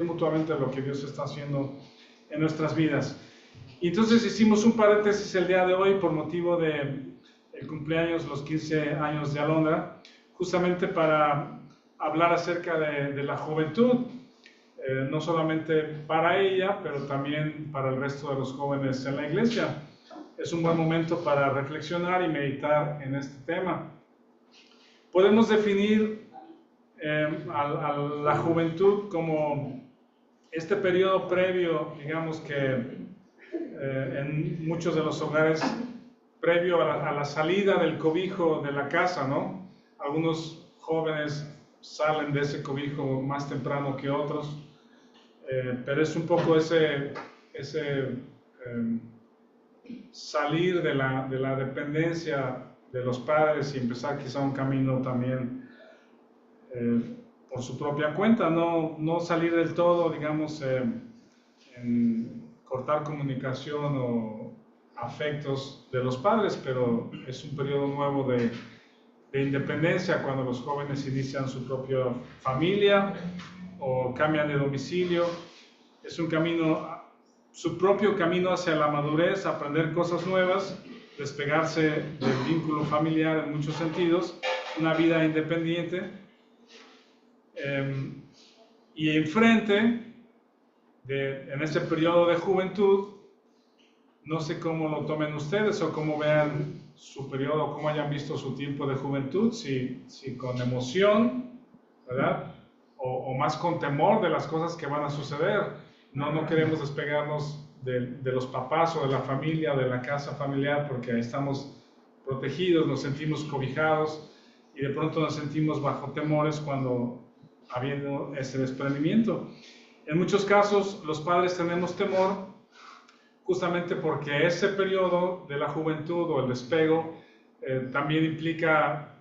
mutuamente lo que Dios está haciendo en nuestras vidas. Y entonces hicimos un paréntesis el día de hoy por motivo de el cumpleaños, los 15 años de Alondra, justamente para hablar acerca de la juventud, no solamente para ella, pero también para el resto de los jóvenes en la iglesia. Es un buen momento para reflexionar y meditar en este tema. Podemos definir a la juventud como este periodo previo, digamos que en muchos de los hogares, previo a la salida del cobijo de la casa, ¿no? Algunos jóvenes salen de ese cobijo más temprano que otros, pero es un poco ese salir de la dependencia de los padres y empezar quizá un camino también por su propia cuenta, no salir del todo, digamos, en cortar comunicación o afectos de los padres, pero es un periodo nuevo de independencia cuando los jóvenes inician su propia familia o cambian de domicilio. Es un camino, su propio camino hacia la madurez, aprender cosas nuevas, despegarse del vínculo familiar en muchos sentidos, una vida independiente. Y enfrente, en ese periodo de juventud, no sé cómo lo tomen ustedes o cómo vean su periodo, cómo hayan visto su tiempo de juventud, si con emoción, ¿verdad? O más con temor de las cosas que van a suceder. No queremos despegarnos de los papás o de la familia o de la casa familiar porque ahí estamos protegidos, nos sentimos cobijados y de pronto nos sentimos bajo temores cuando habiendo ese desprendimiento. En muchos casos los padres tenemos temor justamente porque ese periodo de la juventud o el despego también implica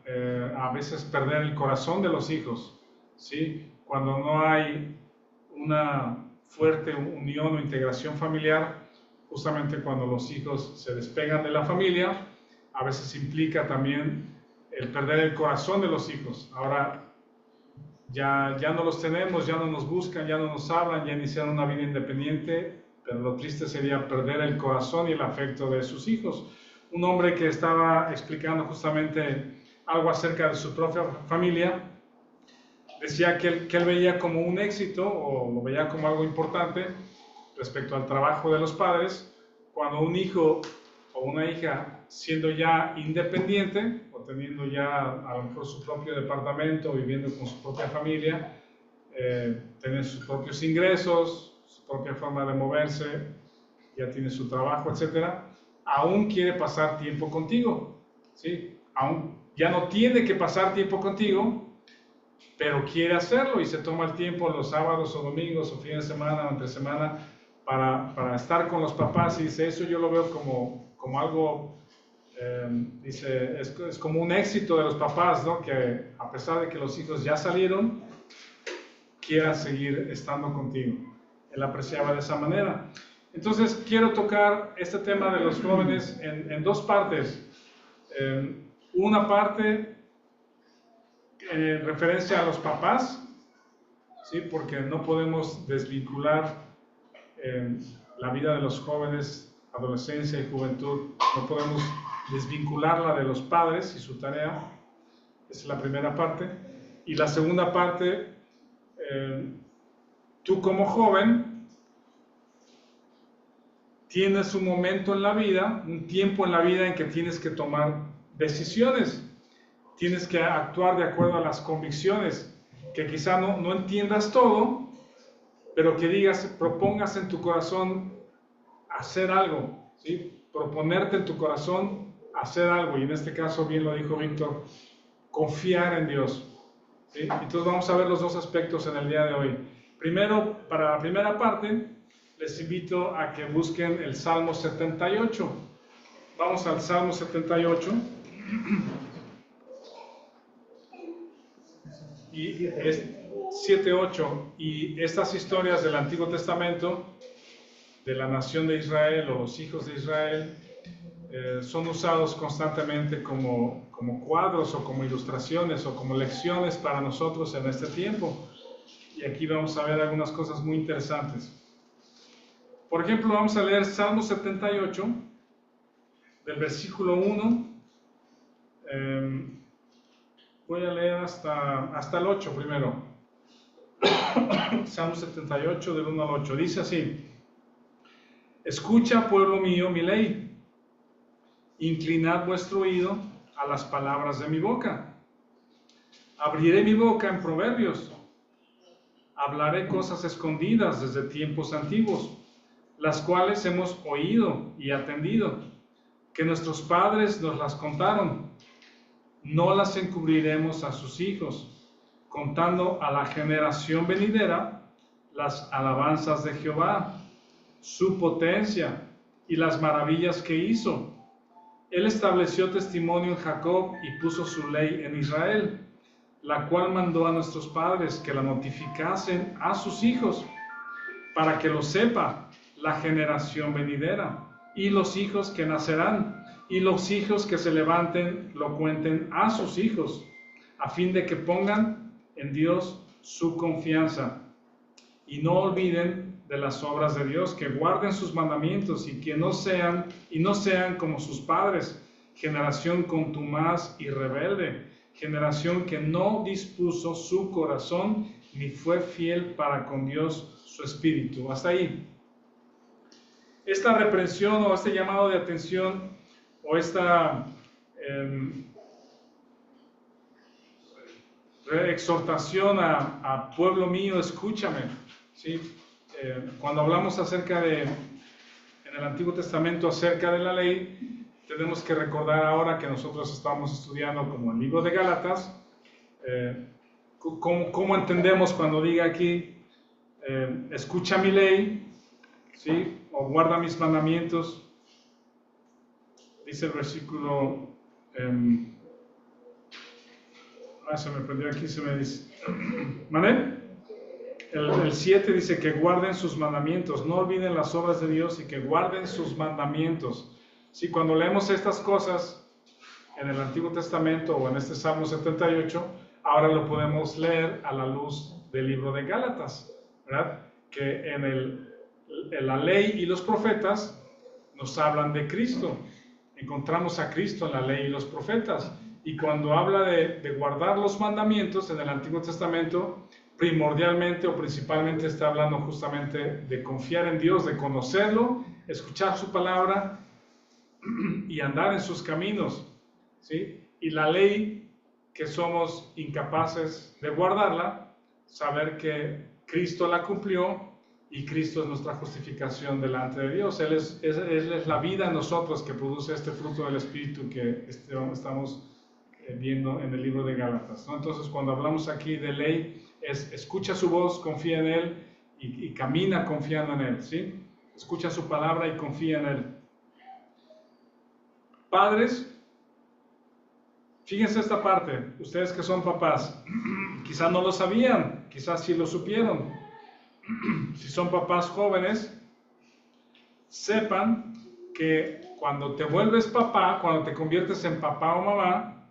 a veces perder el corazón de los hijos, ¿sí? Cuando no hay una fuerte unión o integración familiar, justamente cuando los hijos se despegan de la familia, a veces implica también el perder el corazón de los hijos. Ahora ya no los tenemos, ya no nos buscan, ya no nos hablan, ya iniciaron una vida independiente, pero lo triste sería perder el corazón y el afecto de sus hijos. Un hombre que estaba explicando justamente algo acerca de su propia familia, decía que él veía como un éxito, o lo veía como algo importante, respecto al trabajo de los padres, cuando un hijo o una hija, siendo ya independiente, o teniendo ya a lo mejor su propio departamento, viviendo con su propia familia, tener sus propios ingresos, su propia forma de moverse, ya tiene su trabajo, etc., aún quiere pasar tiempo contigo, ¿sí? Aún ya no tiene que pasar tiempo contigo, pero quiere hacerlo y se toma el tiempo los sábados o domingos o fines de semana o entre semana para estar con los papás, y dice, eso yo lo veo como algo, dice, es como un éxito de los papás, ¿no? Que a pesar de que los hijos ya salieron, quiera seguir estando contigo. Él apreciaba de esa manera. Entonces quiero tocar este tema de los jóvenes en dos partes. Una parte en referencia a los papás, ¿sí? Porque no podemos desvincular la vida de los jóvenes, adolescencia y juventud, no podemos desvincularla de los padres y su tarea. Esa es la primera parte. Y la segunda parte, tú como joven tienes un momento en la vida, un tiempo en la vida en que tienes que tomar decisiones, tienes que actuar de acuerdo a las convicciones, que quizá no entiendas todo, pero que digas, propongas en tu corazón hacer algo, ¿sí? Proponerte en tu corazón hacer algo, y en este caso, bien lo dijo Víctor, confiar en Dios, ¿sí? Entonces vamos a ver los dos aspectos en el día de hoy. Primero, para la primera parte, les invito a que busquen el Salmo 78. Vamos al Salmo 78. Y 7:8, y estas historias del Antiguo Testamento, de la nación de Israel o los hijos de Israel, son usados constantemente como cuadros o como ilustraciones o como lecciones para nosotros en este tiempo. y aquí vamos a ver algunas cosas muy interesantes. Por ejemplo, vamos a leer Salmo 78, del versículo 1. Voy a leer hasta el 8 primero. Salmo 78, del 1 al 8. Dice así: Escucha, pueblo mío, mi ley. Inclinad vuestro oído a las palabras de mi boca. Abriré mi boca en proverbios. Hablaré cosas escondidas desde tiempos antiguos, las cuales hemos oído y atendido, que nuestros padres nos las contaron. No las encubriremos a sus hijos, contando a la generación venidera las alabanzas de Jehová, su potencia y las maravillas que hizo. Él estableció testimonio en Jacob y puso su ley en Israel, la cual mandó a nuestros padres que la notificasen a sus hijos, para que lo sepa la generación venidera, y los hijos que nacerán, y los hijos que se levanten lo cuenten a sus hijos, a fin de que pongan en Dios su confianza, y no olviden de las obras de Dios, que guarden sus mandamientos, y que no sean como sus padres, generación contumaz y rebelde, generación que no dispuso su corazón, ni fue fiel para con Dios su espíritu. Hasta ahí. Esta reprensión o este llamado de atención o esta exhortación a pueblo mío, escúchame, ¿sí? Cuando hablamos en el Antiguo Testamento acerca de la ley, tenemos que recordar ahora que nosotros estamos estudiando como el libro de Gálatas, ¿cómo entendemos cuando diga aquí, escucha mi ley, ¿sí? O guarda mis mandamientos? Dice el versículo, se me perdió aquí, se me dice, ¿vale? El 7 dice que guarden sus mandamientos, no olviden las obras de Dios y que guarden sus mandamientos. Si cuando leemos estas cosas en el Antiguo Testamento o en este Salmo 78, ahora lo podemos leer a la luz del libro de Gálatas, ¿verdad? Que en la ley y los profetas nos hablan de Cristo. Encontramos a Cristo en la ley y los profetas. Y cuando habla de guardar los mandamientos en el Antiguo Testamento, primordialmente o principalmente está hablando justamente de confiar en Dios, de conocerlo, escuchar su palabra y andar en sus caminos, ¿sí? Y la ley, que somos incapaces de guardarla, saber que Cristo la cumplió y Cristo es nuestra justificación delante de Dios. Él es la vida en nosotros que produce este fruto del Espíritu que estamos viendo en el libro de Gálatas, ¿no? Entonces, cuando hablamos aquí de ley, escucha su voz, confía en Él y camina confiando en Él, ¿sí? Escucha su palabra y confía en Él. Padres, fíjense esta parte, ustedes que son papás, quizás no lo sabían, quizás sí lo supieron. Si son papás jóvenes, sepan que cuando te vuelves papá, cuando te conviertes en papá o mamá,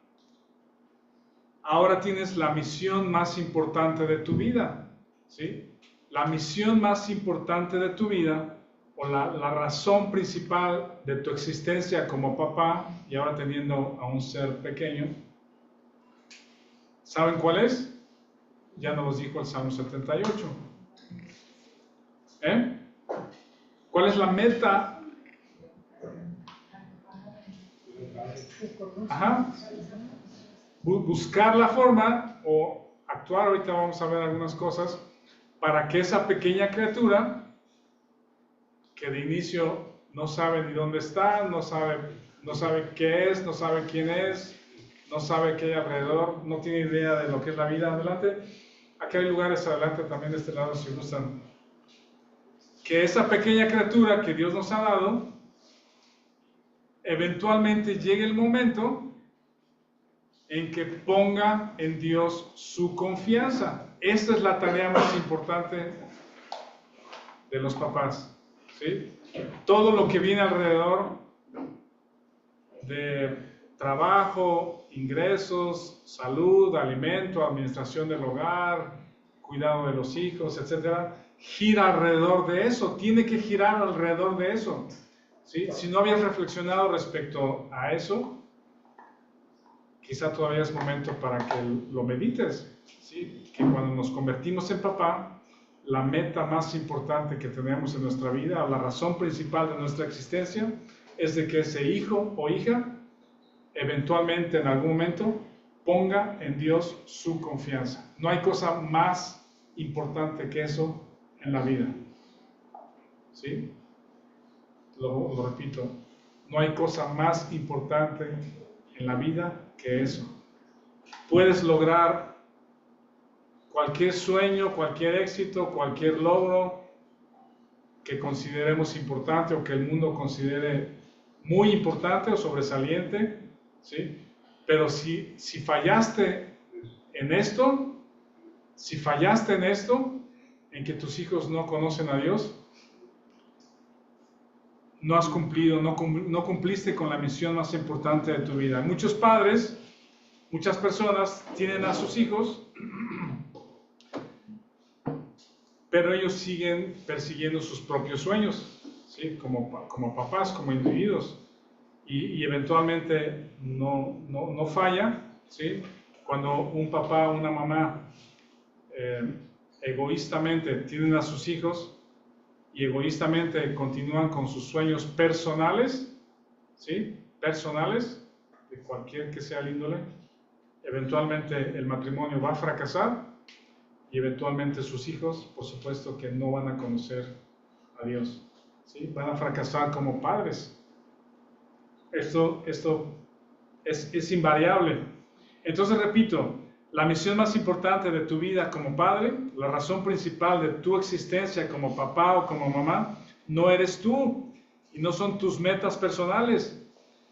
ahora tienes la misión más importante de tu vida, ¿sí? La misión más importante de tu vida, o la razón principal de tu existencia como papá, y ahora teniendo a un ser pequeño, ¿saben cuál es? Ya nos lo dijo el Salmo 78. ¿Cuál es la meta? Ajá. Buscar la forma o actuar, ahorita vamos a ver algunas cosas, para que esa pequeña criatura, que de inicio no sabe ni dónde está, no sabe qué es, no sabe quién es, no sabe qué hay alrededor, no tiene idea de lo que es la vida. Adelante, aquí hay lugares adelante también de este lado si gustan. Que esa pequeña criatura que Dios nos ha dado, eventualmente llegue el momento en que ponga en Dios su confianza. Esta es la tarea más importante de los papás, ¿sí? Todo lo que viene alrededor de trabajo, ingresos, salud, alimento, administración del hogar, cuidado de los hijos, etcétera, gira alrededor de eso, tiene que girar alrededor de eso. ¿Sí? Si no habías reflexionado respecto a eso, quizá todavía es momento para que lo medites. ¿Sí? Que cuando nos convertimos en papá, la meta más importante que tenemos en nuestra vida, o la razón principal de nuestra existencia, es de que ese hijo o hija, eventualmente en algún momento, ponga en Dios su confianza. No hay cosa más importante que eso en la vida. ¿Sí? Lo repito, no hay cosa más importante en la vida que eso. Puedes lograr cualquier sueño, cualquier éxito, cualquier logro que consideremos importante o que el mundo considere muy importante o sobresaliente, ¿sí? Pero si fallaste en esto, en que tus hijos no conocen a Dios, no has cumplido, no cumpliste con la misión más importante de tu vida. Muchos padres, muchas personas tienen a sus hijos, pero ellos siguen persiguiendo sus propios sueños, ¿sí? Como papás, como individuos, y eventualmente no falla, ¿sí? Cuando un papá o una mamá egoístamente tienen a sus hijos y egoístamente continúan con sus sueños personales, ¿sí? Personales, de cualquier que sea el índole, eventualmente el matrimonio va a fracasar y eventualmente sus hijos, por supuesto que no van a conocer a Dios, ¿sí? Van a fracasar como padres. Esto es invariable. Entonces, repito, la misión más importante de tu vida como padre, la razón principal de tu existencia como papá o como mamá, no eres tú y no son tus metas personales,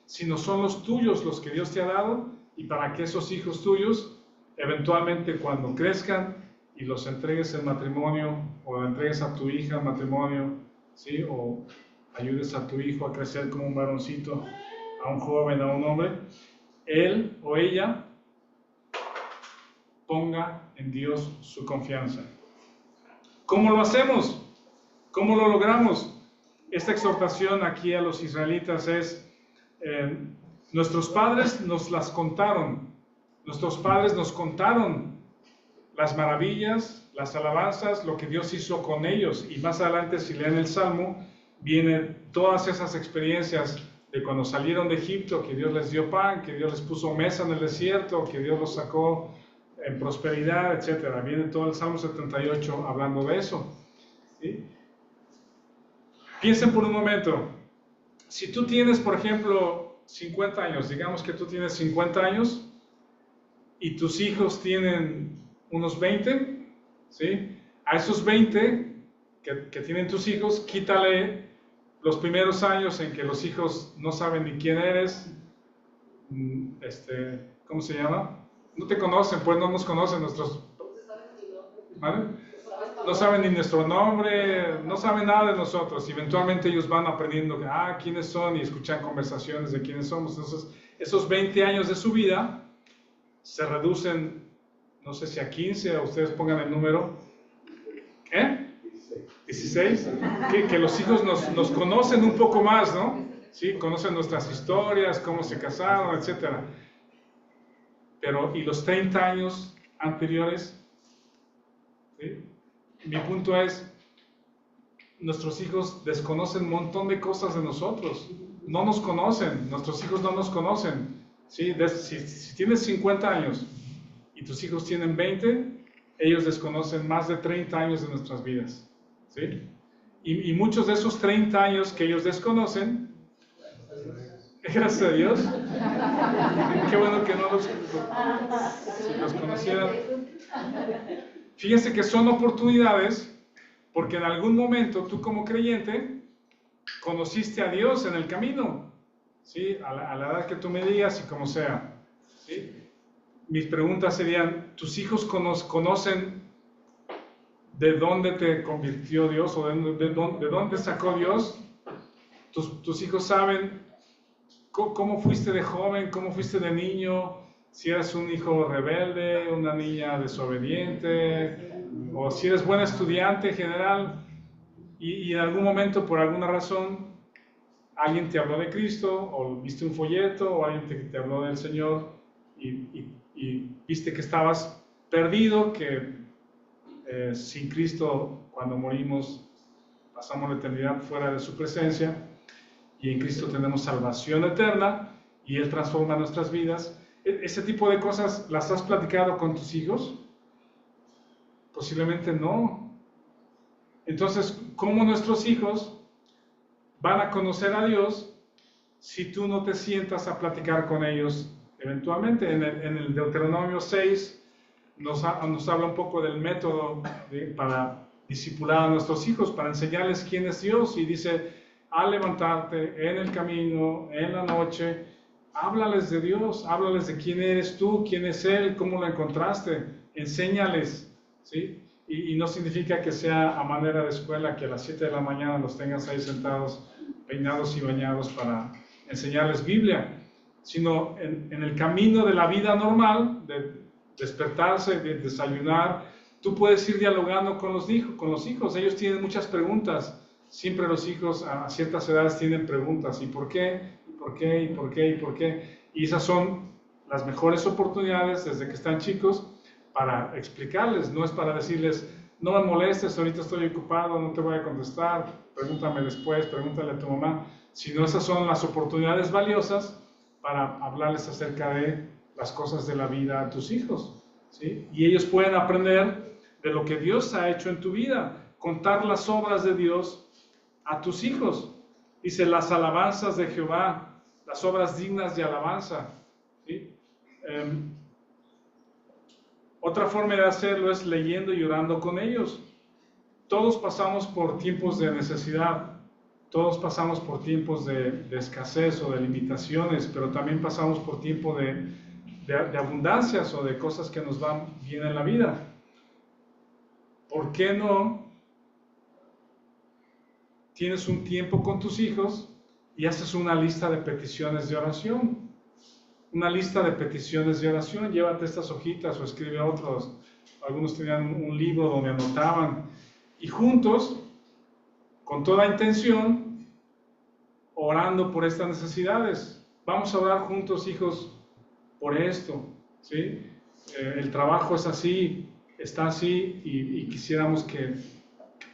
sino son los tuyos, los que Dios te ha dado, y para que esos hijos tuyos, eventualmente cuando crezcan y los entregues en matrimonio, o entregues a tu hija en matrimonio, ¿sí? O ayudes a tu hijo a crecer como un varoncito, a un joven, a un hombre, él o ella ponga en Dios su confianza. ¿Cómo lo hacemos? ¿Cómo lo logramos? Esta exhortación aquí a los israelitas es, nuestros padres nos las contaron, nuestros padres nos contaron las maravillas, las alabanzas, lo que Dios hizo con ellos, y más adelante si leen el Salmo, vienen todas esas experiencias de cuando salieron de Egipto, que Dios les dio pan, que Dios les puso mesa en el desierto, que Dios los sacó en prosperidad, etc. Viene todo el Salmo 78 hablando de eso. ¿Sí? Piensen por un momento, si tú tienes, por ejemplo, 50 años, digamos que tú tienes 50 años y tus hijos tienen unos 20, ¿sí? A esos 20 que tienen tus hijos, quítale los primeros años en que los hijos no saben ni quién eres, ¿cómo se llama? No te conocen, pues no nos conocen nuestros... ¿Vale? No saben ni nuestro nombre, no saben nada de nosotros. Y eventualmente ellos van aprendiendo quiénes son y escuchan conversaciones de quiénes somos. Entonces, esos 20 años de su vida se reducen, no sé si a 15, o ustedes pongan el número. ¿Eh? 16. Que los hijos nos conocen un poco más, ¿no? Sí, conocen nuestras historias, cómo se casaron, etc. Pero, ¿y los 30 años anteriores? ¿Sí? Mi punto es, nuestros hijos desconocen un montón de cosas de nosotros. No nos conocen, nuestros hijos no nos conocen. ¿Sí? Si tienes 50 años y tus hijos tienen 20, ellos desconocen más de 30 años de nuestras vidas. ¿Sí? Y muchos de esos 30 años que ellos desconocen, gracias a Dios, qué bueno que no los conocieran. Fíjense que son oportunidades porque en algún momento tú como creyente conociste a Dios en el camino, ¿sí? A la edad que tú me digas y como sea, ¿sí? Mis preguntas serían, ¿tus hijos conocen de dónde te convirtió Dios o de dónde sacó Dios? ¿Tus hijos saben cómo fuiste de joven, cómo fuiste de niño? Si eras un hijo rebelde, una niña desobediente, O si eres buen estudiante en general y en algún momento, por alguna razón, alguien te habló de Cristo, o viste un folleto, o alguien te habló del Señor, y viste que estabas perdido, que sin Cristo, cuando morimos, pasamos la eternidad fuera de su presencia, y en Cristo tenemos salvación eterna, y Él transforma nuestras vidas. Ese tipo de cosas, ¿las has platicado con tus hijos? Posiblemente no. Entonces, ¿cómo nuestros hijos van a conocer a Dios si tú no te sientas a platicar con ellos eventualmente? En el Deuteronomio 6 nos habla un poco del método para discipular a nuestros hijos, para enseñarles quién es Dios, y dice: al levantarte en el camino, en la noche, háblales de Dios, háblales de quién eres tú, quién es Él, cómo lo encontraste, enséñales, ¿sí? Y no significa que sea a manera de escuela, que a las 7 de la mañana los tengas ahí sentados, peinados y bañados para enseñarles Biblia, sino en el camino de la vida normal, de despertarse, de desayunar. Tú puedes ir dialogando con los hijos. Ellos tienen muchas preguntas. Siempre los hijos a ciertas edades tienen preguntas. ¿Y por qué? ¿Y por qué? ¿Y por qué? ¿Y por qué? Y esas son las mejores oportunidades desde que están chicos para explicarles. No es para decirles: no me molestes, ahorita estoy ocupado, no te voy a contestar, pregúntame después, pregúntale a tu mamá. Sino esas son las oportunidades valiosas para hablarles acerca de las cosas de la vida a tus hijos, ¿sí? Y ellos pueden aprender de lo que Dios ha hecho en tu vida, contar las obras de Dios a tus hijos. Dice: las alabanzas de Jehová, las obras dignas de alabanza, ¿sí? Otra forma de hacerlo es leyendo y orando con ellos. Todos pasamos por tiempos de necesidad, todos pasamos por tiempos de escasez o de limitaciones, pero también pasamos por tiempos de abundancias o de cosas que nos van bien en la vida. ¿Por qué no tienes un tiempo con tus hijos y haces una lista de peticiones de oración? Una lista de peticiones de oración. Llévate estas hojitas o escribe otros. Algunos tenían un libro donde anotaban, y juntos, con toda intención, orando por estas necesidades. Vamos a orar juntos, hijos, por esto, ¿sí? El trabajo es así, está así, y quisiéramos que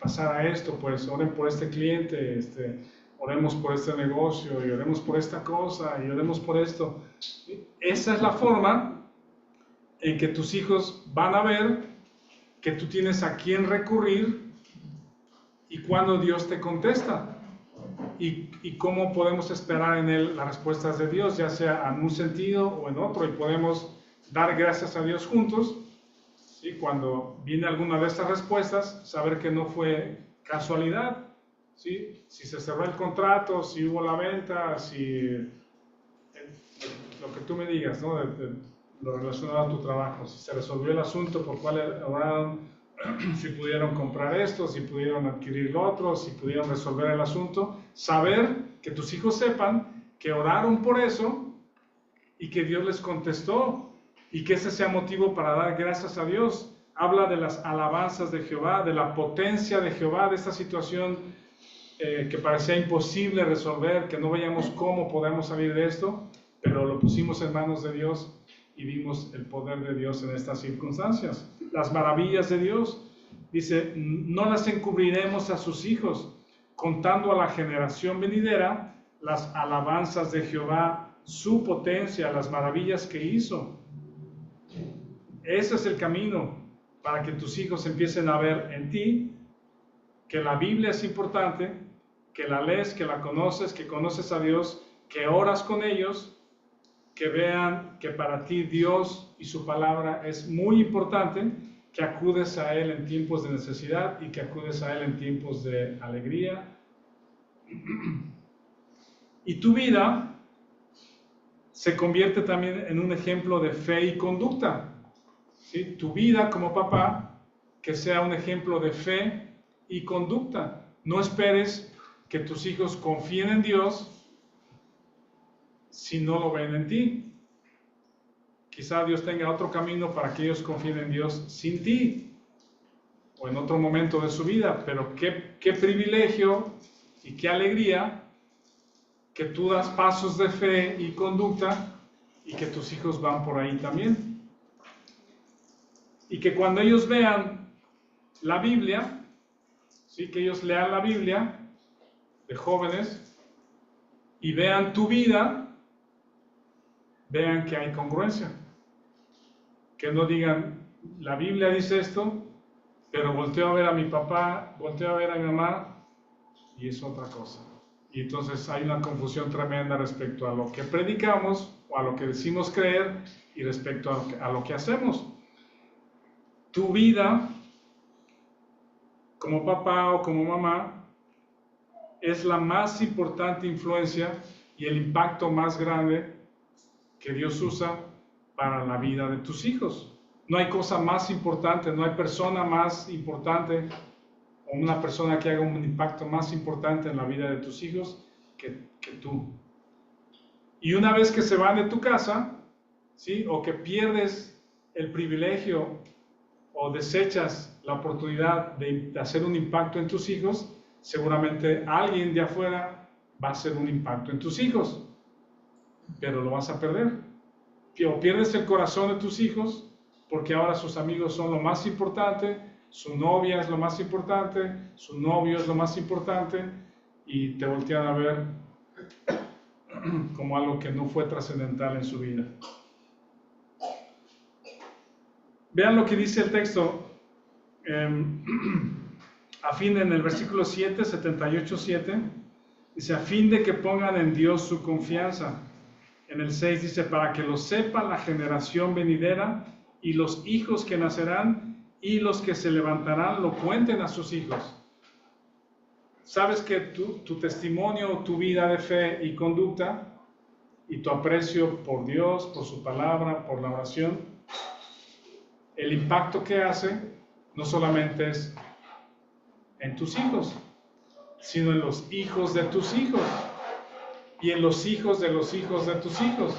pasara esto. Pues oren por este cliente, oremos por este negocio, y oremos por esta cosa, y oremos por esto. Esa es la forma en que tus hijos van a ver que tú tienes a quién recurrir y cuando Dios te contesta, y cómo podemos esperar en Él las respuestas de Dios, ya sea en un sentido o en otro, y podemos dar gracias a Dios juntos, ¿sí? Cuando viene alguna de estas respuestas, saber que no fue casualidad, ¿sí? Si se cerró el contrato, si hubo la venta, si lo que tú me digas, ¿no? Lo relacionado a tu trabajo, si se resolvió el asunto por cual oraron, si pudieron comprar esto, si pudieron adquirir lo otro, si pudieron resolver el asunto. Saber que tus hijos sepan que oraron por eso y que Dios les contestó, y que ese sea motivo para dar gracias a Dios. Habla de las alabanzas de Jehová, de la potencia de Jehová, de esta situación que parecía imposible resolver, que no veíamos cómo podemos salir de esto, pero lo pusimos en manos de Dios y vimos el poder de Dios en estas circunstancias. Las maravillas de Dios, dice: no las encubriremos a sus hijos, contando a la generación venidera las alabanzas de Jehová, su potencia, las maravillas que hizo. Ese es el camino para que tus hijos empiecen a ver en ti que la Biblia es importante, que la lees, que la conoces, que conoces a Dios, que oras con ellos, que vean que para ti Dios y su palabra es muy importante, que acudes a Él en tiempos de necesidad y que acudes a Él en tiempos de alegría. Y tu vida se convierte también en un ejemplo de fe y conducta, ¿sí? Tu vida como papá, que sea un ejemplo de fe y conducta. No esperes que tus hijos confíen en Dios si no lo ven en ti. Quizá Dios tenga otro camino para que ellos confíen en Dios sin ti. o en otro momento de su vida, pero qué privilegio y qué alegría que tú das pasos de fe y conducta y que tus hijos van por ahí también. Y que cuando ellos vean la Biblia, ¿sí? Que ellos lean la Biblia de jóvenes y vean tu vida, vean que hay congruencia. Que no digan, la Biblia dice esto, pero volteo a ver a mi papá, volteo a ver a mi mamá y es otra cosa. Y entonces hay una confusión tremenda respecto a lo que predicamos o a lo que decimos creer y respecto a lo que hacemos. Tu vida como papá o como mamá es la más importante influencia y el impacto más grande que Dios usa para la vida de tus hijos. No hay cosa más importante, no hay persona más importante o una persona que haga un impacto más importante en la vida de tus hijos que tú. Y una vez que se van de tu casa, ¿sí? O que pierdes el privilegio o desechas la oportunidad de hacer un impacto en tus hijos, seguramente alguien de afuera va a hacer un impacto en tus hijos, pero lo vas a perder. O pierdes el corazón de tus hijos porque ahora sus amigos son lo más importante, su novia es lo más importante, su novio es lo más importante y te voltean a ver como algo que no fue trascendental en su vida. Vean lo que dice el texto, a fin en el versículo 7, 78:7, dice, a fin de que pongan en Dios su confianza. En el 6 dice, para que lo sepa la generación venidera y los hijos que nacerán y los que se levantarán lo cuenten a sus hijos. Sabes que tu testimonio, tu vida de fe y conducta y tu aprecio por Dios, por su palabra, por la oración, el impacto que hace no solamente es en tus hijos, sino en los hijos de tus hijos y en los hijos de los hijos de tus hijos.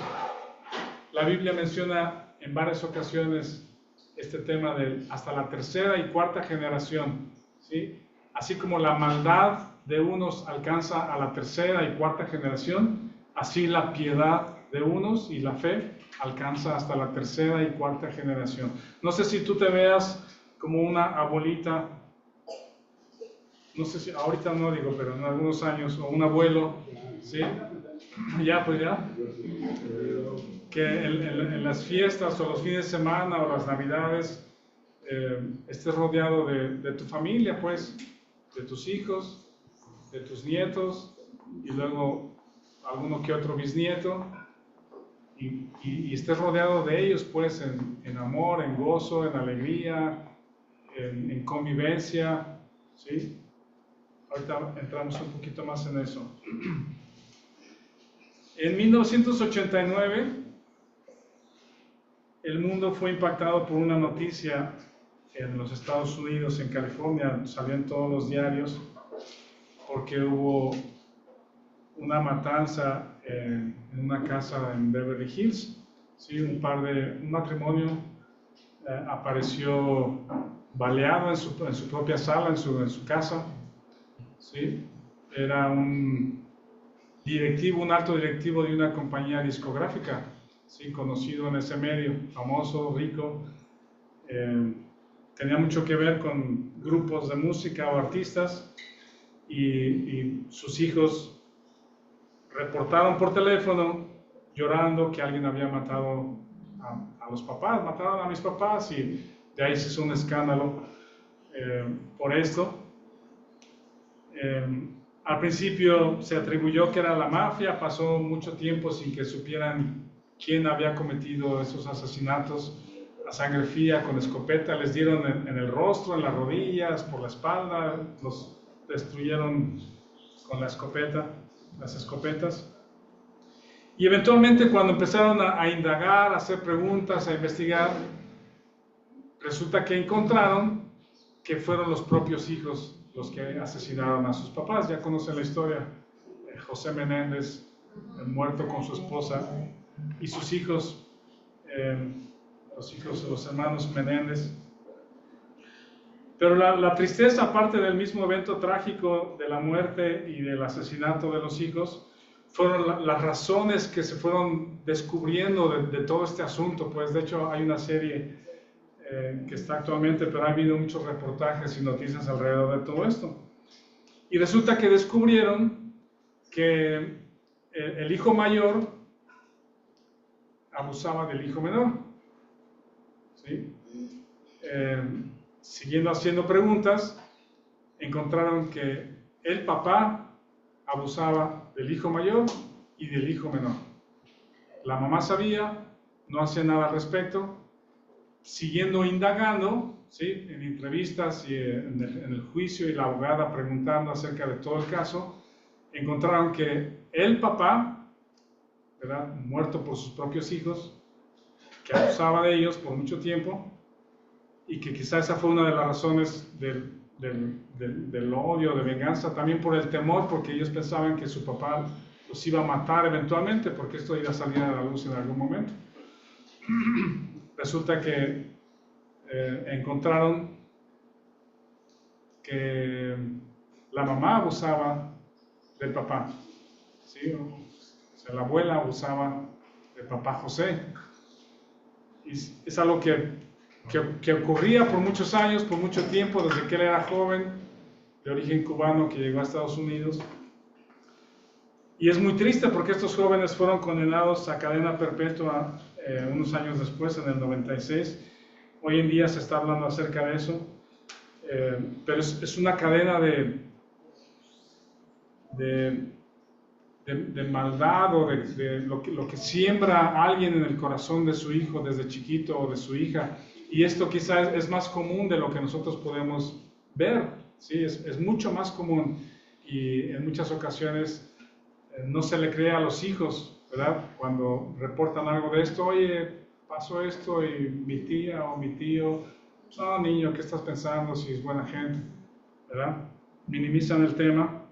La Biblia menciona en varias ocasiones este tema de hasta la tercera y cuarta generación, ¿sí? Así como la maldad de unos alcanza a la tercera y cuarta generación, así la piedad de unos y la fe alcanza hasta la tercera y cuarta generación. No sé si tú te veas como una abuelita, no sé si ahorita no digo, pero en algunos años, o un abuelo, ¿sí? Ya, pues ya. Que en las fiestas o los fines de semana o las navidades estés rodeado de tu familia, pues, de tus hijos, de tus nietos y luego alguno que otro bisnieto y estés rodeado de ellos, pues, en amor, en gozo, en alegría, en convivencia, ¿sí? Ahorita entramos un poquito más en eso. En 1989, el mundo fue impactado por una noticia en los Estados Unidos, en California, salió en todos los diarios, porque hubo una matanza en una casa en Beverly Hills. ¿Sí? Un matrimonio apareció baleado en su propia sala, en su casa. ¿Sí? Era un alto directivo de una compañía discográfica, ¿sí? Conocido en ese medio, famoso, rico. Tenía mucho que ver con grupos de música o artistas y sus hijos reportaron por teléfono llorando que alguien había matado a los papás, mataron a mis papás y de ahí se hizo un escándalo por esto. Al principio se atribuyó que era la mafia, pasó mucho tiempo sin que supieran quién había cometido esos asesinatos a sangre fría con escopeta, les dieron en el rostro, en las rodillas, por la espalda, los destruyeron con las escopetas. Y eventualmente cuando empezaron a indagar, a hacer preguntas, a investigar, resulta que encontraron que fueron los propios hijos los que asesinaron a sus papás. Ya conocen la historia. José Menéndez, muerto con su esposa, y sus hijos, los hermanos Menéndez. Pero la tristeza, aparte del mismo evento trágico de la muerte y del asesinato de los hijos, fueron las razones que se fueron descubriendo de todo este asunto. Pues de hecho hay una serie que está actualmente, pero ha habido muchos reportajes y noticias alrededor de todo esto. Y resulta que descubrieron que el hijo mayor abusaba del hijo menor, ¿sí? Siguiendo haciendo preguntas, encontraron que el papá abusaba del hijo mayor y del hijo menor. La mamá sabía, no hacía nada al respecto. Siguiendo indagando, ¿sí?, en entrevistas y en el juicio, y la abogada preguntando acerca de todo el caso, encontraron que el papá, ¿verdad?, muerto por sus propios hijos, que abusaba de ellos por mucho tiempo, y que quizá esa fue una de las razones del odio, de venganza, también por el temor, porque ellos pensaban que su papá los iba a matar eventualmente, porque esto iba a salir a la luz en algún momento. Resulta que encontraron que la mamá abusaba del papá, ¿sí? O sea, la abuela abusaba del papá José. Y es algo que ocurría por muchos años, por mucho tiempo, desde que él era joven, de origen cubano, que llegó a Estados Unidos. Y es muy triste porque estos jóvenes fueron condenados a cadena perpetua unos años después, en el 96. Hoy en día se está hablando acerca de eso, pero es una cadena de maldad, o de lo que siembra alguien en el corazón de su hijo desde chiquito, o de su hija. Y esto quizás es más común de lo que nosotros podemos ver, ¿sí? Es mucho más común, y en muchas ocasiones no se le cree a los hijos, ¿verdad? Cuando reportan algo de esto: oye, pasó esto, y mi tía o mi tío, no, niño, ¿qué estás pensando? Si es buena gente, ¿verdad? Minimizan el tema.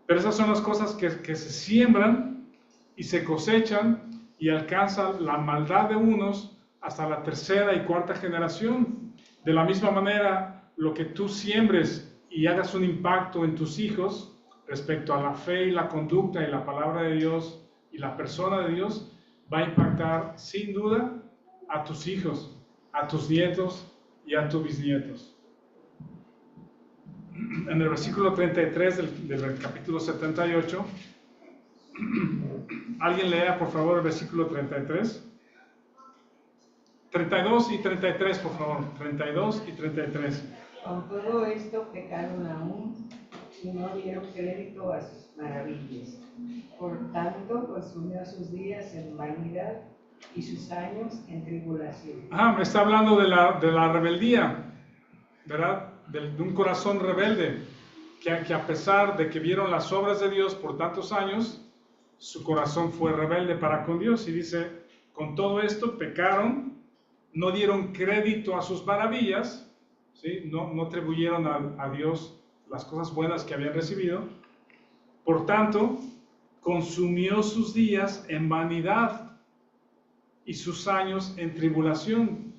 Pero esas son las cosas que se siembran y se cosechan, y alcanzan la maldad de unos hasta la tercera y cuarta generación. De la misma manera, lo que tú siembres y hagas un impacto en tus hijos respecto a la fe y la conducta y la palabra de Dios y la persona de Dios, va a impactar sin duda a tus hijos, a tus nietos y a tus bisnietos. En el versículo 33 del capítulo 78, alguien lea por favor el versículo 33. 32 y 33, por favor. 32 y 33. Con todo esto pecaron aún y no dieron crédito a sus maravillas. Por tanto, consumió sus días en vanidad y sus años en tribulación. Me está hablando de la rebeldía, ¿verdad? De un corazón rebelde, que a pesar de que vieron las obras de Dios por tantos años, su corazón fue rebelde para con Dios. Y dice: con todo esto pecaron, no dieron crédito a sus maravillas, ¿sí? No atribuyeron a Dios las cosas buenas que habían recibido. Por tanto, consumió sus días en vanidad y sus años en tribulación.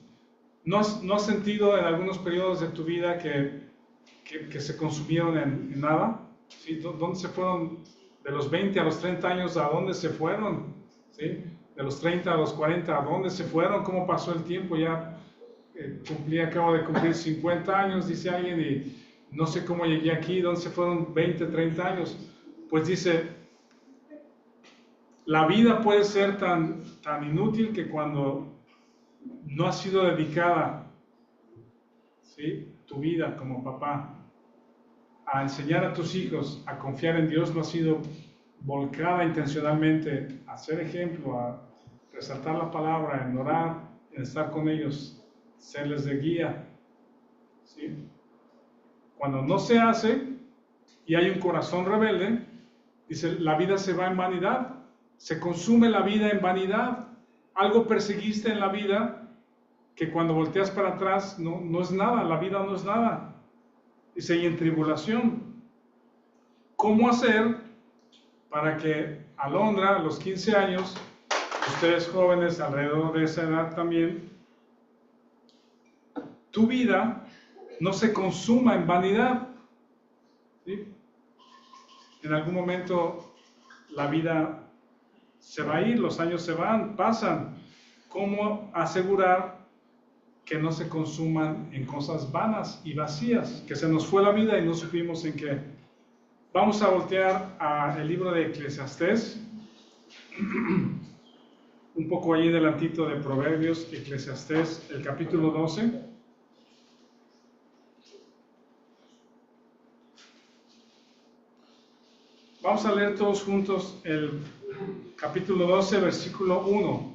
¿No has sentido en algunos periodos de tu vida que se consumieron en nada? ¿Sí? ¿Dónde se fueron? De los 20 a los 30 años, ¿a dónde se fueron? ¿Sí? De los 30 a los 40, ¿a dónde se fueron? ¿Cómo pasó el tiempo? Ya acabo de cumplir 50 años, dice alguien, y no sé cómo llegué aquí. ¿Dónde se fueron 20, 30 años? Pues dice, la vida puede ser tan inútil que cuando no ha sido dedicada, ¿sí?, tu vida como papá a enseñar a tus hijos a confiar en Dios, no ha sido volcada intencionalmente a ser ejemplo, a resaltar la palabra, en orar, en estar con ellos, serles de guía, ¿sí? Cuando no se hace y hay un corazón rebelde, dice, la vida se va en vanidad, se consume la vida en vanidad. Algo perseguiste en la vida que cuando volteas para atrás no es nada, la vida no es nada. Dice, y en tribulación. ¿Cómo hacer para que Alondra, a los 15 años, ustedes jóvenes alrededor de esa edad también, tu vida no se consuma en vanidad. ¿Sí? En algún momento la vida se va a ir, los años se van, pasan. ¿Cómo asegurar que no se consuman en cosas vanas y vacías? Que se nos fue la vida y no supimos en qué. Vamos a voltear al libro de Eclesiastés, un poco ahí delantito de Proverbios, Eclesiastés, el capítulo 12. Vamos a leer todos juntos el capítulo 12, versículo 1.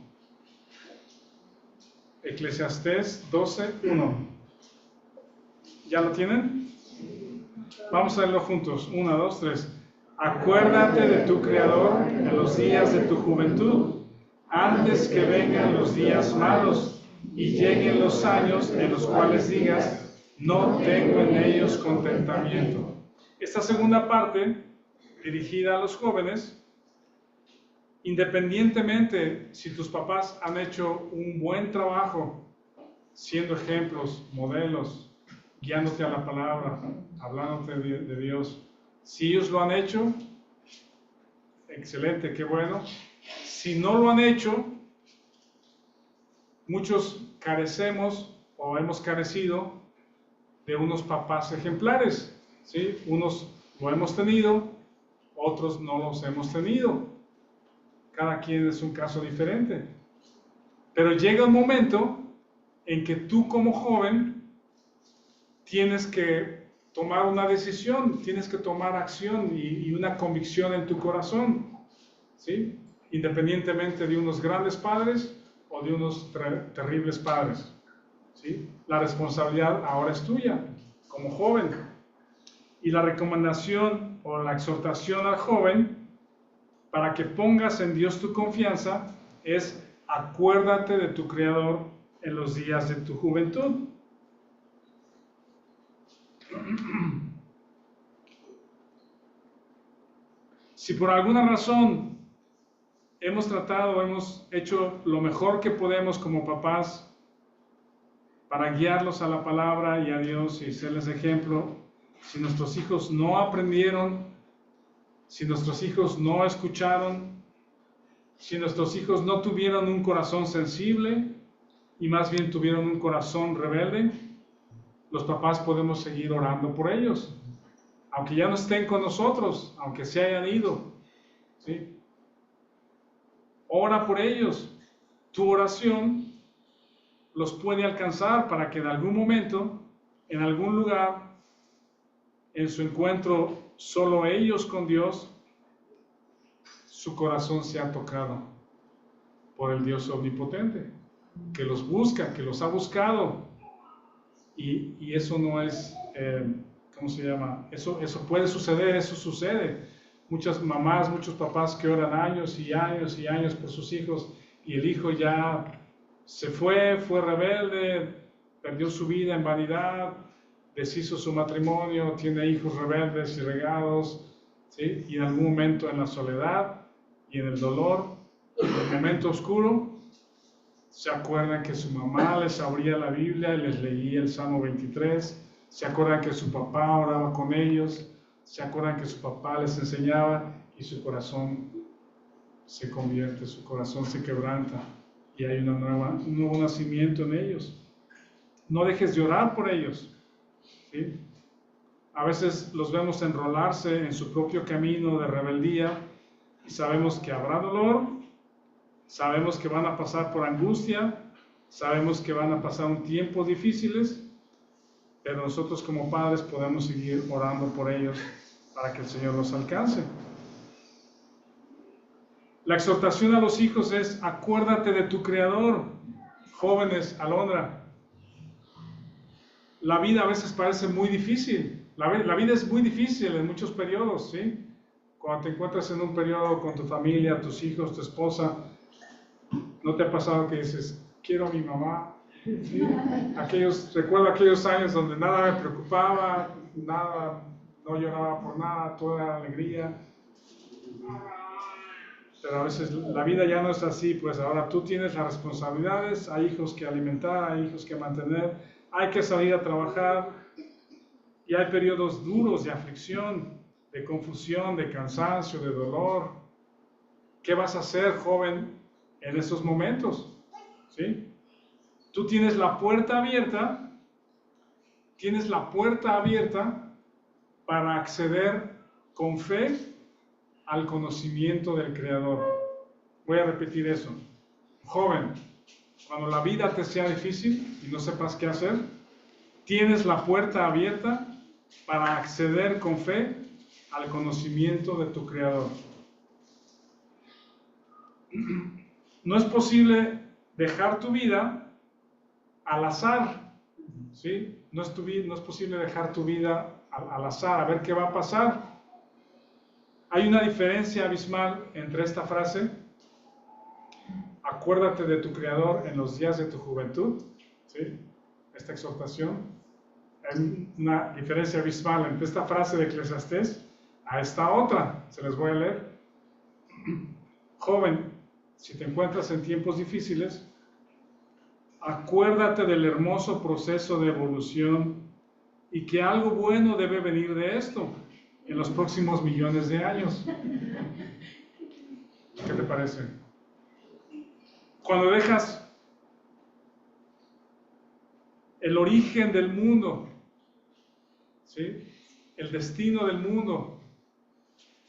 Eclesiastés 12, 1. ¿Ya lo tienen? Vamos a leerlo juntos. 1, 2, 3. Acuérdate de tu Creador en los días de tu juventud, antes que vengan los días malos y lleguen los años en los cuales digas, no tengo en ellos contentamiento. Esta segunda parte, dirigida a los jóvenes, independientemente si tus papás han hecho un buen trabajo, siendo ejemplos, modelos, guiándote a la palabra, hablándote de Dios, si ellos lo han hecho, excelente, qué bueno. Si no lo han hecho, muchos carecemos o hemos carecido de unos papás ejemplares, ¿sí? Unos lo hemos tenido, otros no los hemos tenido. Cada quien es un caso diferente. Pero llega un momento en que tú como joven tienes que tomar una decisión, tienes que tomar acción y una convicción en tu corazón, ¿sí? Independientemente de unos grandes padres o de unos terribles padres, ¿sí? La responsabilidad ahora es tuya, como joven. Y la recomendación o la exhortación al joven para que pongas en Dios tu confianza es: acuérdate de tu Creador en los días de tu juventud. Si por alguna razón hemos tratado, hemos hecho lo mejor que podemos como papás para guiarlos a la palabra y a Dios y serles ejemplo, si nuestros hijos no aprendieron, si nuestros hijos no escucharon, si nuestros hijos no tuvieron un corazón sensible y más bien tuvieron un corazón rebelde, los papás podemos seguir orando por ellos, aunque ya no estén con nosotros, aunque se hayan ido, ¿sí? Ora por ellos. Tu oración los puede alcanzar para que en algún momento, en algún lugar, en su encuentro solo ellos con Dios, su corazón sea tocado por el Dios omnipotente, que los busca, que los ha buscado. Y eso no es, ¿cómo se llama? Eso puede suceder, eso sucede. Muchas mamás, muchos papás que oran años y años y años por sus hijos y el hijo ya se fue rebelde, perdió su vida en vanidad, deshizo su matrimonio, tiene hijos rebeldes y regados, ¿sí? Y en algún momento en la soledad y en el dolor, en el momento oscuro, se acuerdan que su mamá les abría la Biblia y les leía el Salmo 23, se acuerdan que su papá oraba con ellos, se acuerdan que su papá les enseñaba y su corazón se convierte, su corazón se quebranta y hay un nuevo nacimiento en ellos. No dejes de orar por ellos, ¿sí? A veces los vemos enrolarse en su propio camino de rebeldía y sabemos que habrá dolor, sabemos que van a pasar por angustia, sabemos que van a pasar un tiempo difíciles, pero nosotros como padres podemos seguir orando por ellos para que el Señor los alcance. La exhortación a los hijos es: acuérdate de tu Creador. Jóvenes, Alondra, la vida a veces parece muy difícil. La vida es muy difícil en muchos periodos, ¿sí? Cuando te encuentras en un periodo con tu familia, tus hijos, tu esposa, ¿no te ha pasado que dices, quiero a mi mamá? ¿Sí? Recuerdo aquellos años donde nada me preocupaba, nada, no lloraba por nada, todo era alegría. Pero a veces la vida ya no es así, pues ahora tú tienes las responsabilidades, hay hijos que alimentar, hay hijos que mantener, hay que salir a trabajar, Y hay periodos duros de aflicción, de confusión, de cansancio, de dolor. ¿Qué vas a hacer, joven, en estos momentos? ¿Sí? Tú tienes la puerta abierta para acceder con fe al conocimiento del Creador. Voy a repetir eso. Joven, cuando la vida te sea difícil y no sepas qué hacer, tienes la puerta abierta para acceder con fe al conocimiento de tu Creador. No es posible dejar tu vida al azar, ¿sí? No es posible dejar tu vida al azar, a ver qué va a pasar. Hay una diferencia abismal entre esta frase, acuérdate de tu Creador en los días de tu juventud, ¿sí? Esta exhortación. Hay una diferencia abismal entre esta frase de Eclesiastés a esta otra. Se les voy a leer. Joven, si te encuentras en tiempos difíciles, acuérdate del hermoso proceso de evolución y que algo bueno debe venir de esto en los próximos millones de años. ¿Qué te parece? Cuando dejas el origen del mundo, ¿sí? El destino del mundo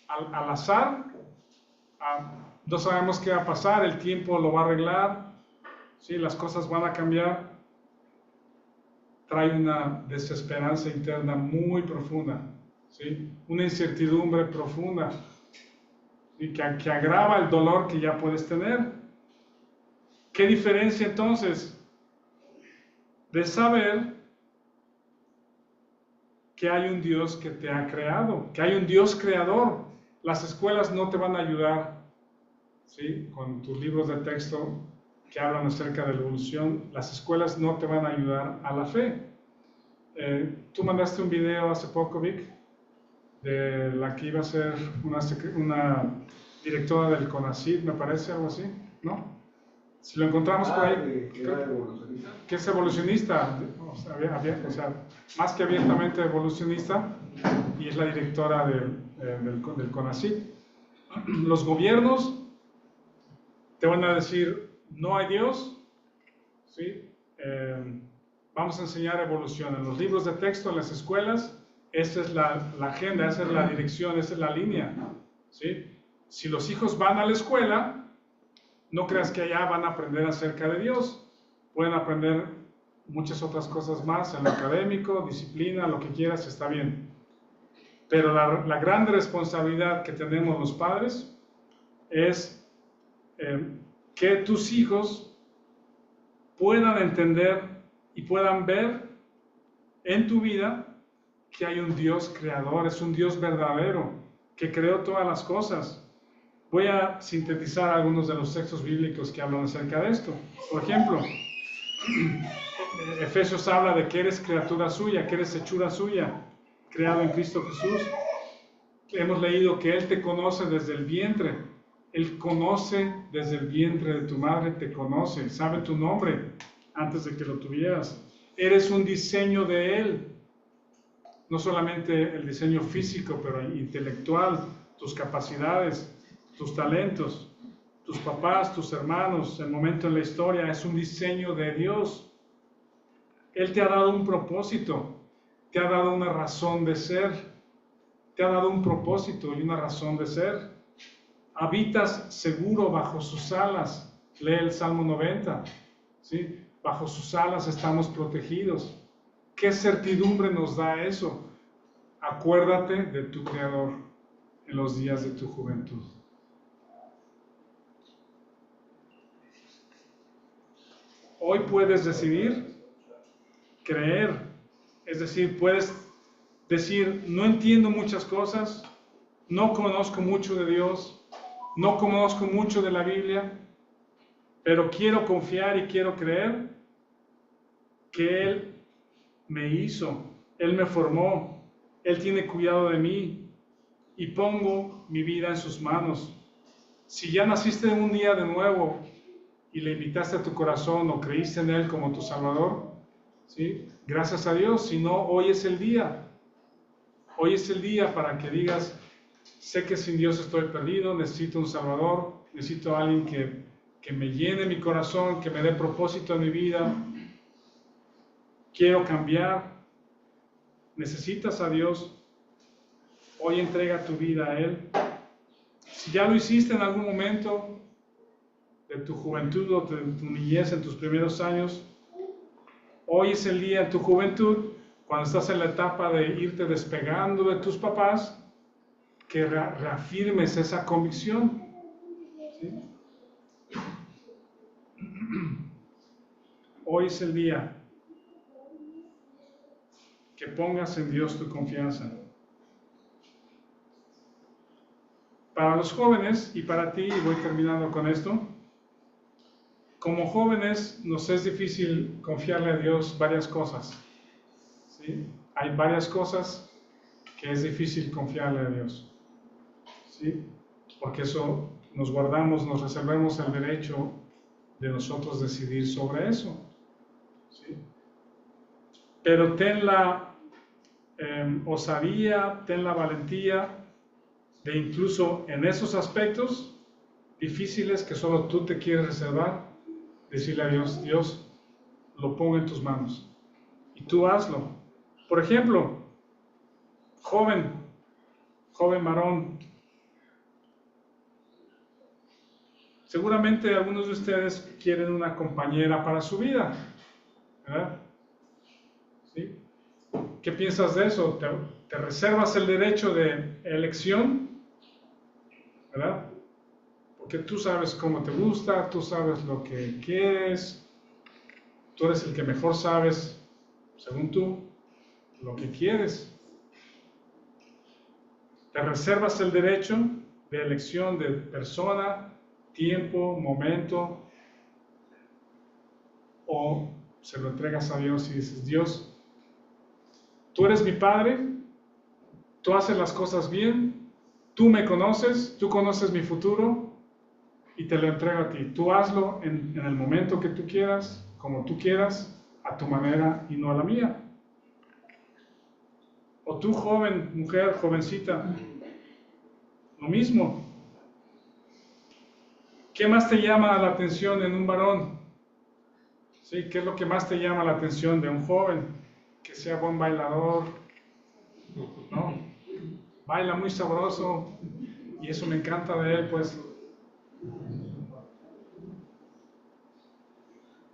al azar, no sabemos qué va a pasar, el tiempo lo va a arreglar, ¿sí? Las cosas van a cambiar, trae una desesperanza interna muy profunda, ¿sí? Una incertidumbre profunda, ¿sí? que agrava el dolor que ya puedes tener. ¿Qué diferencia entonces de saber que hay un Dios que te ha creado, que hay un Dios creador? Las escuelas no te van a ayudar, ¿sí? Con tus libros de texto que hablan acerca de la evolución, las escuelas no te van a ayudar a la fe. Tú mandaste un video hace poco, Vic, de la que iba a ser una directora del CONACYT, me parece, algo así, ¿no? Si lo encontramos por ahí, que es evolucionista, o sea, más que abiertamente evolucionista, y es la directora del CONACYT. Los gobiernos te van a decir, no hay Dios, ¿sí? Vamos a enseñar evolución en los libros de texto, en las escuelas. Esa es la agenda, esa es la dirección, esa es la línea, ¿sí? Si los hijos van a la escuela, no creas que allá van a aprender acerca de Dios. Pueden aprender muchas otras cosas más en lo académico, disciplina, lo que quieras, está bien. Pero la gran responsabilidad que tenemos los padres es que tus hijos puedan entender y puedan ver en tu vida que hay un Dios creador, es un Dios verdadero, que creó todas las cosas. Voy a sintetizar algunos de los textos bíblicos que hablan acerca de esto. Por ejemplo, Efesios habla de que eres criatura suya, que eres hechura suya, creado en Cristo Jesús. Hemos leído que Él te conoce desde el vientre. Él conoce desde el vientre de tu madre, te conoce, sabe tu nombre antes de que lo tuvieras. Eres un diseño de Él. No solamente el diseño físico, pero intelectual, tus capacidades, tus talentos, tus papás, tus hermanos, el momento en la historia, es un diseño de Dios. Él te ha dado un propósito, te ha dado una razón de ser, te ha dado un propósito y una razón de ser. Habitas seguro bajo sus alas, lee el Salmo 90, ¿sí? Bajo sus alas estamos protegidos. ¿Qué certidumbre nos da eso? Acuérdate de tu Creador en los días de tu juventud. Hoy puedes decidir creer, es decir, puedes decir, no entiendo muchas cosas, no conozco mucho de Dios, no conozco mucho de la Biblia, pero quiero confiar y quiero creer que Él me hizo, Él me formó, Él tiene cuidado de mí y pongo mi vida en sus manos. Si ya naciste un día de nuevo y le invitaste a tu corazón o creíste en Él como tu Salvador, ¿sí? Gracias a Dios. Si no, hoy es el día. Hoy es el día para que digas, sé que sin Dios estoy perdido, necesito un Salvador, necesito a alguien que me llene mi corazón, que me dé propósito en mi vida. Quiero cambiar. Necesitas a Dios. Hoy entrega tu vida a Él. Si ya lo hiciste en algún momento de tu juventud o de tu niñez, en tus primeros años, hoy es el día en tu juventud, cuando estás en la etapa de irte despegando de tus papás, que reafirmes esa convicción. ¿Sí? Hoy es el día que pongas en Dios tu confianza. Para los jóvenes y para ti, y voy terminando con esto, como jóvenes nos es difícil confiarle a Dios varias cosas. ¿Sí? Hay varias cosas que es difícil confiarle a Dios. ¿Sí? Porque eso nos guardamos, nos reservamos el derecho de nosotros decidir sobre eso. ¿Sí? Pero ten la osadía, ten la valentía de incluso en esos aspectos difíciles que solo tú te quieres reservar, decirle a Dios, Dios, lo pongo en tus manos y tú hazlo. Por ejemplo, joven varón, seguramente algunos de ustedes quieren una compañera para su vida, ¿verdad? ¿Sí? ¿Qué piensas de eso? ¿Te reservas el derecho de elección? ¿Verdad? Porque tú sabes cómo te gusta, tú sabes lo que quieres, tú eres el que mejor sabes, según tú, lo que quieres. Te reservas el derecho de elección de persona, tiempo, momento, o se lo entregas a Dios y dices, Dios, tú eres mi Padre, tú haces las cosas bien, tú me conoces, tú conoces mi futuro y te lo entrego a ti. Tú hazlo en el momento que tú quieras, como tú quieras, a tu manera y no a la mía. O tú, joven, mujer, jovencita, lo mismo. ¿Qué más te llama la atención en un varón? ¿Sí? ¿Qué es lo que más te llama la atención de un joven? Que sea buen bailador, ¿no? Baila muy sabroso y eso me encanta de él, pues.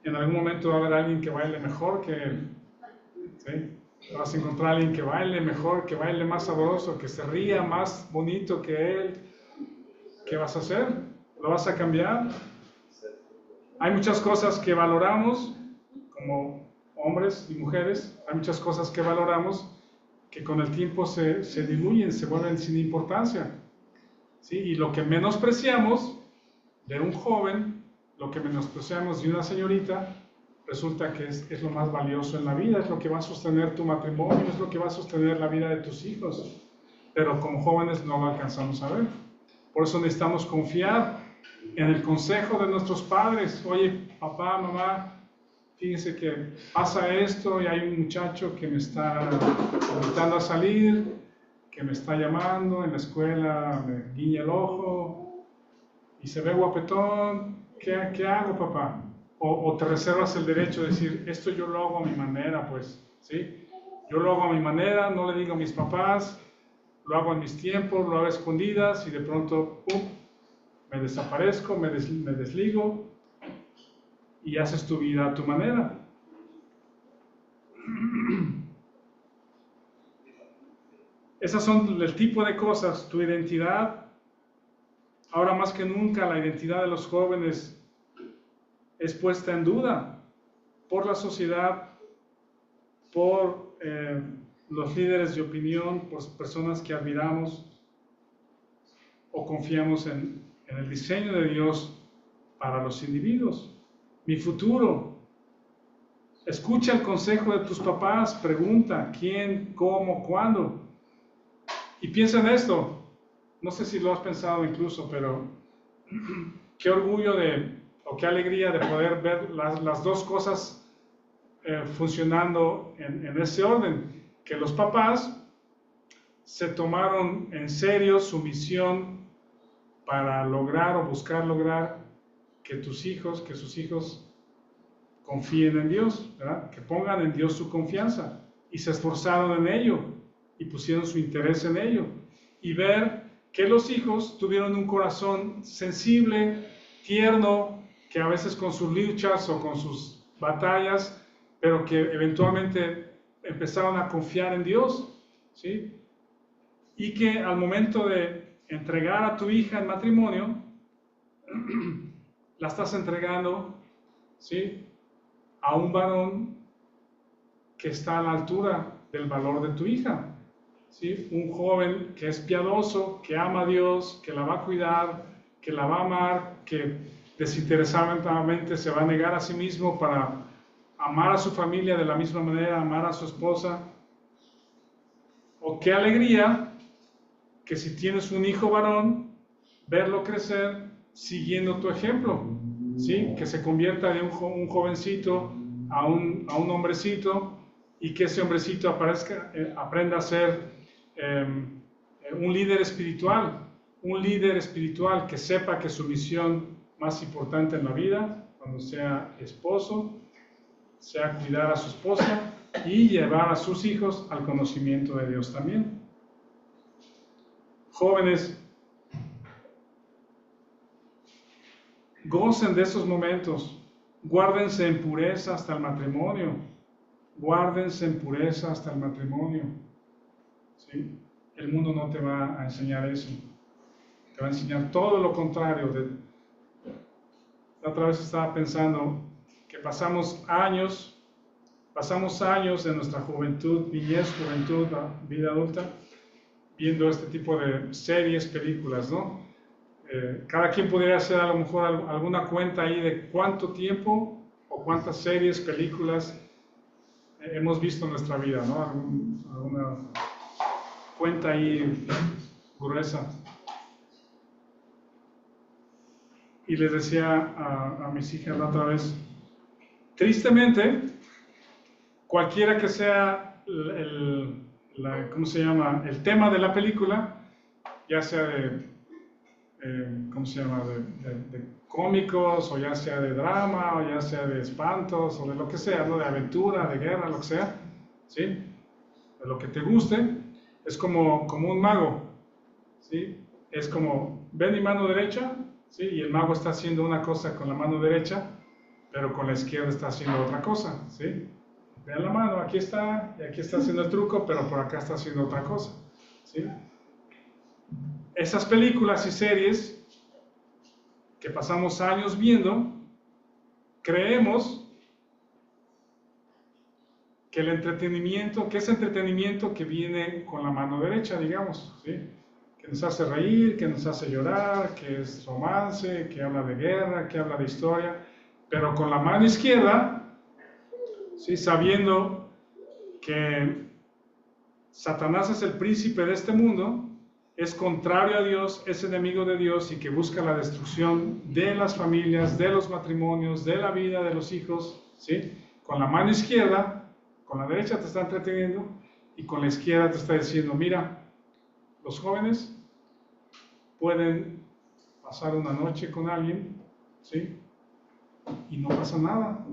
En algún momento va a haber alguien que baile mejor que él, ¿sí? Vas a encontrar a alguien que baile mejor, que baile más sabroso, que se ría más bonito que él. ¿Qué vas a hacer? ¿Lo vas a cambiar? Hay muchas cosas que valoramos como hombres y mujeres, hay muchas cosas que valoramos que con el tiempo se diluyen, se vuelven sin importancia. ¿Sí? Y lo que menospreciamos de un joven, lo que menospreciamos de una señorita, resulta que es lo más valioso en la vida, es lo que va a sostener tu matrimonio, es lo que va a sostener la vida de tus hijos. Pero como jóvenes no lo alcanzamos a ver. Por eso necesitamos confiar en el consejo de nuestros padres. Oye, papá, mamá, fíjense que pasa esto y hay un muchacho que me está invitando a salir, que me está llamando en la escuela, me guiña el ojo y se ve guapetón. ¿Qué hago, papá? O te reservas el derecho de decir, esto yo lo hago a mi manera, pues, ¿sí? Yo lo hago a mi manera, no le digo a mis papás, lo hago en mis tiempos, lo hago a escondidas y de pronto, ¡pum!, me desaparezco, me desligo y haces tu vida a tu manera. Esas son el tipo de cosas, tu identidad. Ahora más que nunca la identidad de los jóvenes es puesta en duda por la sociedad, por los líderes de opinión, por personas que admiramos o confiamos en el diseño de Dios para los individuos. Mi futuro. Escucha el consejo de tus papás, pregunta quién, cómo, cuándo. Y piensa en esto. No sé si lo has pensado incluso, pero qué orgullo o qué alegría de poder ver las dos cosas funcionando en ese orden. Que los papás se tomaron en serio su misión para lograr o buscar lograr que sus hijos confíen en Dios, ¿verdad? Que pongan en Dios su confianza, y se esforzaron en ello y pusieron su interés en ello, y ver que los hijos tuvieron un corazón sensible, tierno, que a veces con sus luchas o con sus batallas, pero que eventualmente empezaron a confiar en Dios, ¿sí? Y que al momento de entregar a tu hija en matrimonio, la estás entregando, ¿sí?, a un varón que está a la altura del valor de tu hija, ¿sí? Un joven que es piadoso, que ama a Dios, que la va a cuidar, que la va a amar, que desinteresadamente se va a negar a sí mismo para amar a su familia de la misma manera, amar a su esposa. O qué alegría que si tienes un hijo varón, verlo crecer siguiendo tu ejemplo, ¿sí? Que se convierta de un jovencito a un hombrecito, y que ese hombrecito aprenda a ser un líder espiritual, que sepa que su misión más importante en la vida, cuando sea esposo, sea cuidar a su esposa y llevar a sus hijos al conocimiento de Dios también. Jóvenes, gocen de esos momentos, guárdense en pureza hasta el matrimonio, guárdense en pureza hasta el matrimonio, ¿sí? El mundo no te va a enseñar eso, te va a enseñar todo lo contrario. La otra vez estaba pensando que pasamos años de nuestra juventud, niñez, juventud, vida adulta, viendo este tipo de series, películas, ¿no? Cada quien podría hacer a lo mejor alguna cuenta ahí de cuánto tiempo o cuántas series, películas hemos visto en nuestra vida, ¿no? Alguna cuenta ahí gruesa. Y les decía a mis hijas la otra vez, tristemente, cualquiera que sea ¿cómo se llama?, el tema de la película, ya sea de ¿cómo se llama?, de cómicos, o ya sea de drama, o ya sea de espantos, o de lo que sea, ¿no?, de aventura, de guerra, lo que sea, ¿sí?, de lo que te guste, es como un mago, ¿sí? Es como, ve mi mano derecha, ¿sí?, y el mago está haciendo una cosa con la mano derecha, pero con la izquierda está haciendo otra cosa, ¿sí? Vean la mano, aquí está, y aquí está haciendo el truco, pero por acá está haciendo otra cosa, ¿sí? Esas películas y series que pasamos años viendo, creemos que es entretenimiento que viene con la mano derecha, digamos, ¿sí?, que nos hace reír, que nos hace llorar, que es romance, que habla de guerra, que habla de historia, pero con la mano izquierda, ¿sí?, sabiendo que Satanás es el príncipe de este mundo, es contrario a Dios, es enemigo de Dios, y que busca la destrucción de las familias, de los matrimonios, de la vida de los hijos, ¿sí? Con la mano izquierda, con la derecha te está entreteniendo, y con la izquierda te está diciendo, mira, los jóvenes pueden pasar una noche con alguien, ¿sí?, y no pasa nada,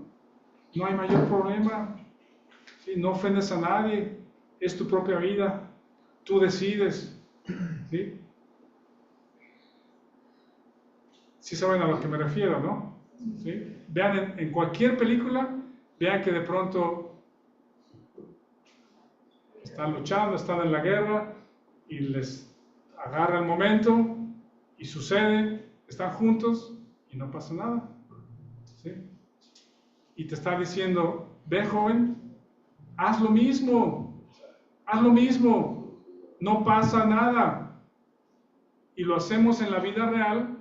no hay mayor problema, ¿sí?, no ofendes a nadie, es tu propia vida, tú decides, ¿sí? Sí saben a lo que me refiero, ¿no? ¿Sí? Vean en cualquier película, vean que de pronto están luchando, están en la guerra, y les agarra el momento, y sucede, están juntos, y no pasa nada, ¿sí? Y te está diciendo, ve joven, haz lo mismo, no pasa nada. Y lo hacemos en la vida real,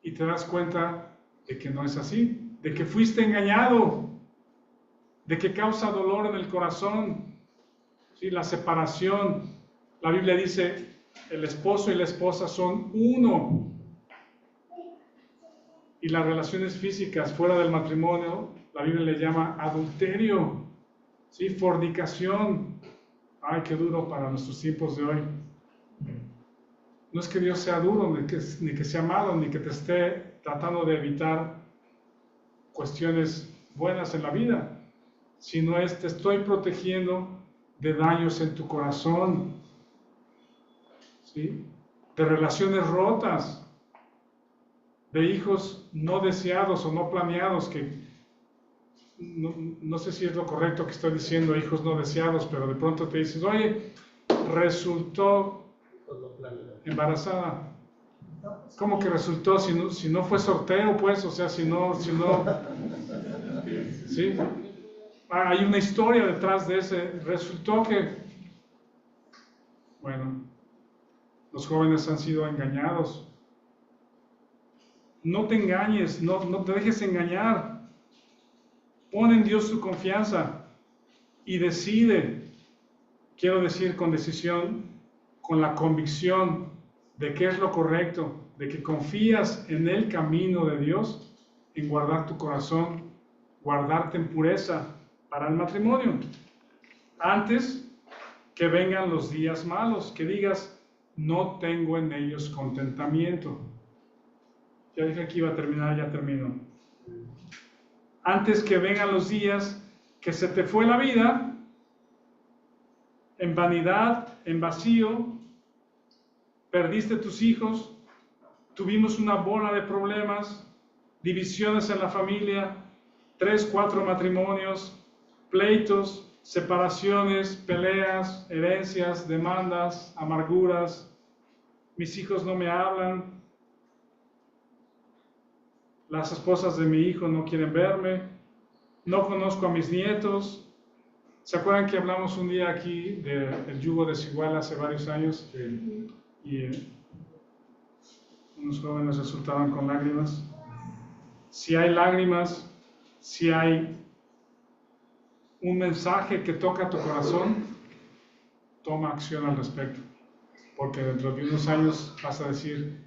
y te das cuenta de que no es así, de que fuiste engañado, de que causa dolor en el corazón, ¿sí?, la separación. La Biblia dice, el esposo y la esposa son uno, y las relaciones físicas fuera del matrimonio, la Biblia le llama adulterio, ¿sí?, fornicación. Ay, qué duro para nuestros tiempos de hoy. No es que Dios sea duro, ni que sea malo, ni que te esté tratando de evitar cuestiones buenas en la vida, sino te estoy protegiendo de daños en tu corazón, ¿sí? De relaciones rotas, de hijos no deseados o no planeados, que no sé si es lo correcto que estoy diciendo, hijos no deseados, pero de pronto te dices, oye, resultó embarazada. ¿Cómo que resultó? Si no fue sorteo, pues, o sea, si no, ¿sí? Hay una historia detrás de ese. Resultó que, bueno, los jóvenes han sido engañados. No te engañes, no te dejes engañar. Pon en Dios tu confianza y decide, quiero decir con decisión, con la convicción de que es lo correcto, de que confías en el camino de Dios, en guardar tu corazón, guardarte en pureza para el matrimonio. Antes que vengan los días malos, que digas, no tengo en ellos contentamiento. Ya dije que iba a terminar, ya termino. Antes que vengan los días que se te fue la vida en vanidad, en vacío, perdiste tus hijos, tuvimos una bola de problemas, divisiones en la familia, 3, 4 matrimonios, pleitos, separaciones, peleas, herencias, demandas, amarguras, mis hijos no me hablan, las esposas de mi hijo no quieren verme, no conozco a mis nietos. ¿Se acuerdan que hablamos un día aquí del yugo desigual hace varios años? Y unos jóvenes resultaban con lágrimas. Si hay lágrimas, si hay un mensaje que toca tu corazón, toma acción al respecto. Porque dentro de unos años vas a decir,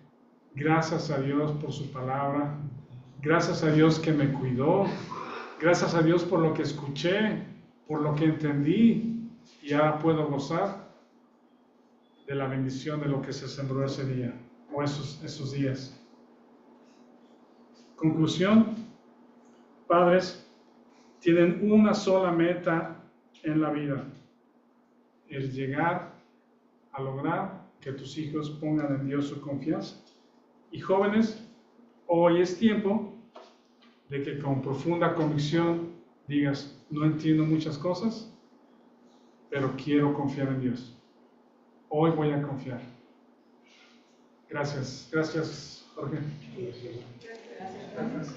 gracias a Dios por su palabra, gracias a Dios que me cuidó, gracias a Dios por lo que escuché, por lo que entendí, y ahora puedo gozar de la bendición de lo que se sembró ese día, o esos días. Conclusión, padres tienen una sola meta en la vida, el llegar a lograr que tus hijos pongan en Dios su confianza. Y jóvenes, hoy es tiempo de que con profunda convicción digas, no entiendo muchas cosas, pero quiero confiar en Dios. Hoy voy a confiar. Gracias, Jorge. Gracias.